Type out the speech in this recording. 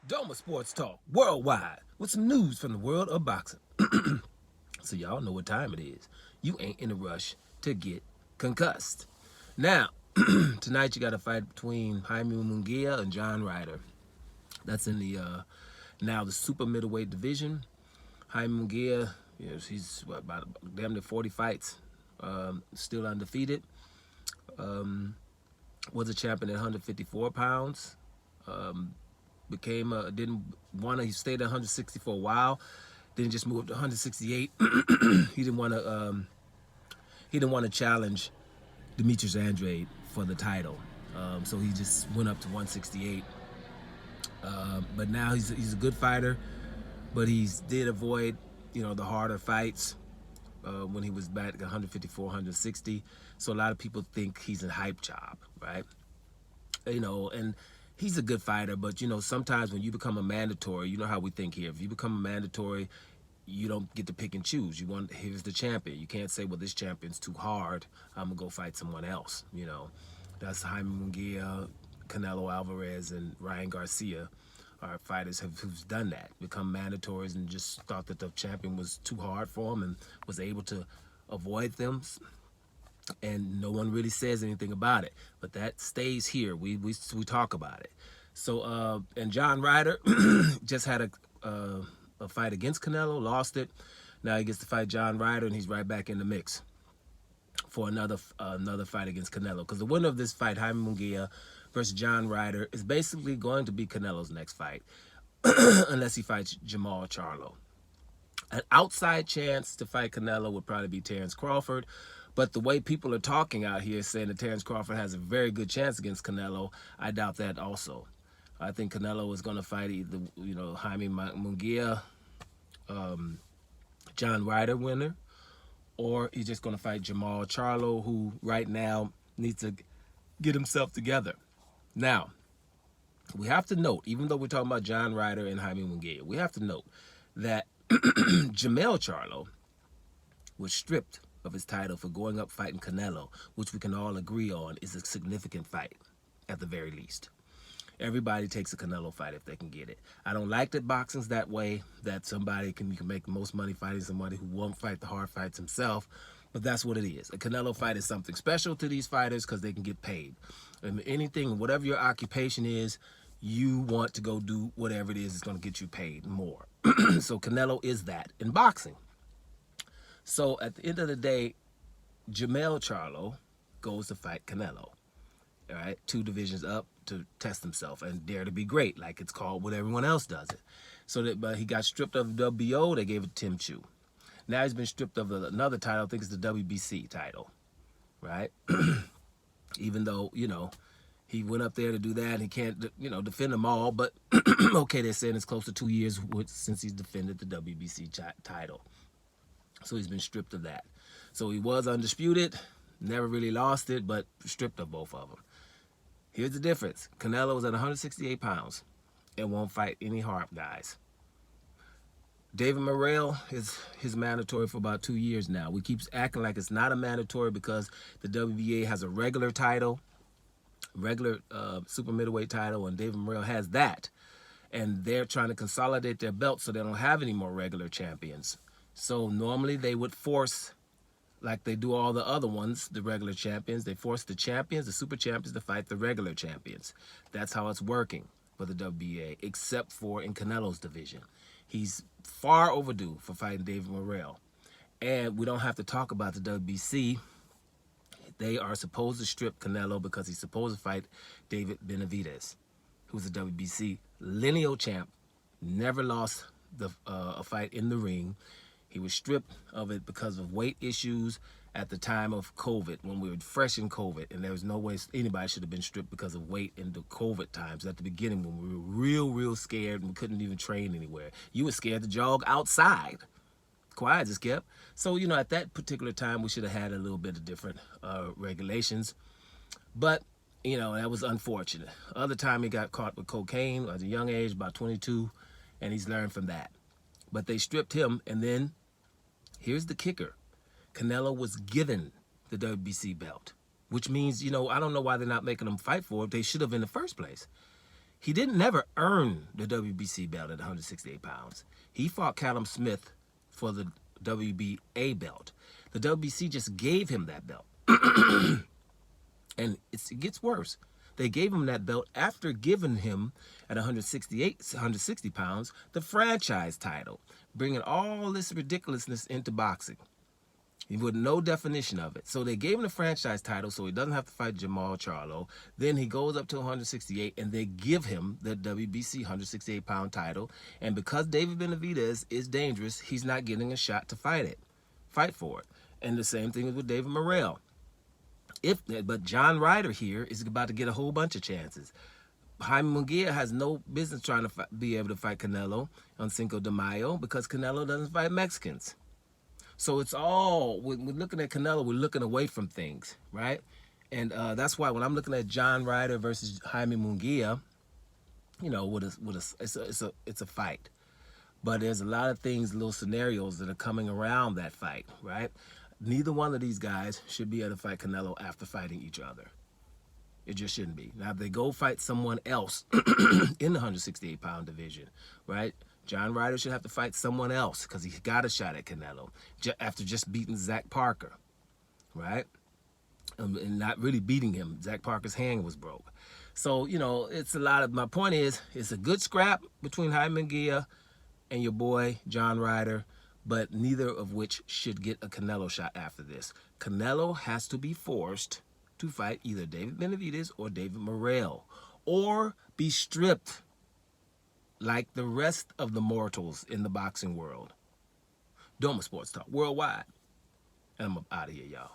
Doma Sports Talk worldwide with some news from the world of boxing. So y'all know what time it is. You ain't in a rush to get concussed. Now, tonight you got a fight between Jaime Munguia and John Ryder. That's in the now the super middleweight division. Jaime Munguia, he's about damn near 40 fights, still undefeated. Was a champion at 154 pounds. He stayed at 160 for a while, then just moved to 168. He didn't want to challenge Demetrius Andrade for the title, so he just went up to 168. But now he's a good fighter, but he did avoid the harder fights when he was back at 154, 160. So a lot of people think he's a hype job, right? And he's a good fighter, but sometimes when you become a mandatory, you know how we think here. If you become a mandatory, you don't get to pick and choose. Here's the champion. You can't say, well, this champion's too hard, I'm gonna go fight someone else. That's Jaime Munguia, Canelo Alvarez, and Ryan Garcia are fighters who's done that, become mandatories and just thought that the champion was too hard for them and was able to avoid them. And no one really says anything about it, but that stays here. We talk about it. So and John Ryder just had a fight against Canelo, lost it. Now he gets to fight John Ryder, and he's right back in the mix for another fight against Canelo. Because the winner of this fight, Jaime Munguia versus John Ryder, is basically going to be Canelo's next fight, unless he fights Jamal Charlo. An outside chance to fight Canelo would probably be Terrence Crawford. But the way people are talking out here saying that Terrence Crawford has a very good chance against Canelo, I doubt that also. I think Canelo is going to fight either, Jaime Munguia, John Ryder winner, or he's just going to fight Jamal Charlo, who right now needs to get himself together. Now, we have to note, even though we're talking about John Ryder and Jaime Munguia, we have to note that Jamal Charlo was stripped of his title for going up fighting Canelo, which we can all agree on is a significant fight, at the very least. Everybody takes a Canelo fight if they can get it. I don't like that boxing's that way, that somebody can make the most money fighting somebody who won't fight the hard fights himself, but that's what it is. A Canelo fight is something special to these fighters because they can get paid. And whatever your occupation is, you want to go do whatever it is that's going to get you paid more. So Canelo is that in boxing. So at the end of the day, Jamal Charlo goes to fight Canelo. All right, 2 divisions up to test himself and dare to be great, like it's called when everyone else does it. But he got stripped of the WBO. They gave it to Tim Chu. Now he's been stripped of another title. I think it's the WBC title, right? Even though he went up there to do that, and he can't defend them all. But okay, they're saying it's close to 2 years since he's defended the WBC title. So he's been stripped of that. So he was undisputed, never really lost it, but stripped of both of them. Here's the difference. Canelo is at 168 pounds and won't fight any hard guys. David Morrell is mandatory for about 2 years now. We keep acting like it's not a mandatory because the WBA has a regular title, super middleweight title, and David Morrell has that. And they're trying to consolidate their belts so they don't have any more regular champions. So normally they would force, like they do all the other ones, the regular champions, they force the champions, the super champions, to fight the regular champions. That's how it's working for the WBA, except for in Canelo's division. He's far overdue for fighting David Morrell. And we don't have to talk about the WBC. They are supposed to strip Canelo because he's supposed to fight David Benavidez, who's a WBC lineal champ, never lost a fight in the ring. He was stripped of it because of weight issues at the time of COVID, when we were fresh in COVID, and there was no way anybody should have been stripped because of weight in the COVID times at the beginning when we were real scared and we couldn't even train anywhere. You were scared to jog outside. Quiet just kept. So, at that particular time, we should have had a little bit of different regulations. But, that was unfortunate. Other time, he got caught with cocaine at a young age, about 22, and he's learned from that. But they stripped him, and then here's the kicker. Canelo was given the WBC belt, which means, I don't know why they're not making him fight for it. They should have in the first place. He didn't never earn the WBC belt at 168 pounds. He fought Callum Smith for the WBA belt. The WBC just gave him that belt. And it gets worse. They gave him that belt after giving him, at 160 pounds, the franchise title, bringing all this ridiculousness into boxing with no definition of it. So they gave him the franchise title so he doesn't have to fight Jamal Charlo. Then he goes up to 168, and they give him the WBC 168-pound title. And because David Benavidez is dangerous, he's not getting a shot to fight for it. And the same thing is with David Morrell. But John Ryder here is about to get a whole bunch of chances. Jaime Munguia has no business trying to be able to fight Canelo on Cinco de Mayo because Canelo doesn't fight Mexicans. So it's all, when we're looking at Canelo, we're looking away from things, right? And that's why when I'm looking at John Ryder versus Jaime Munguia, you know, it's a fight. But there's a lot of things, little scenarios that are coming around that fight, right? Neither one of these guys should be able to fight Canelo after fighting each other. It just shouldn't be. Now, if they go fight someone else in the 168-pound division, right? John Ryder should have to fight someone else because he got a shot at Canelo after just beating Zach Parker, right? And not really beating him. Zach Parker's hand was broke. So, you know, it's a lot of, my point is, it's a good scrap between Jaime Munguia and your boy, John Ryder, but neither of which should get a Canelo shot after this. Canelo has to be forced to fight either David Benavidez or David Morrell, or be stripped like the rest of the mortals in the boxing world. Doma Sports Talk Worldwide. And I'm out of here, y'all.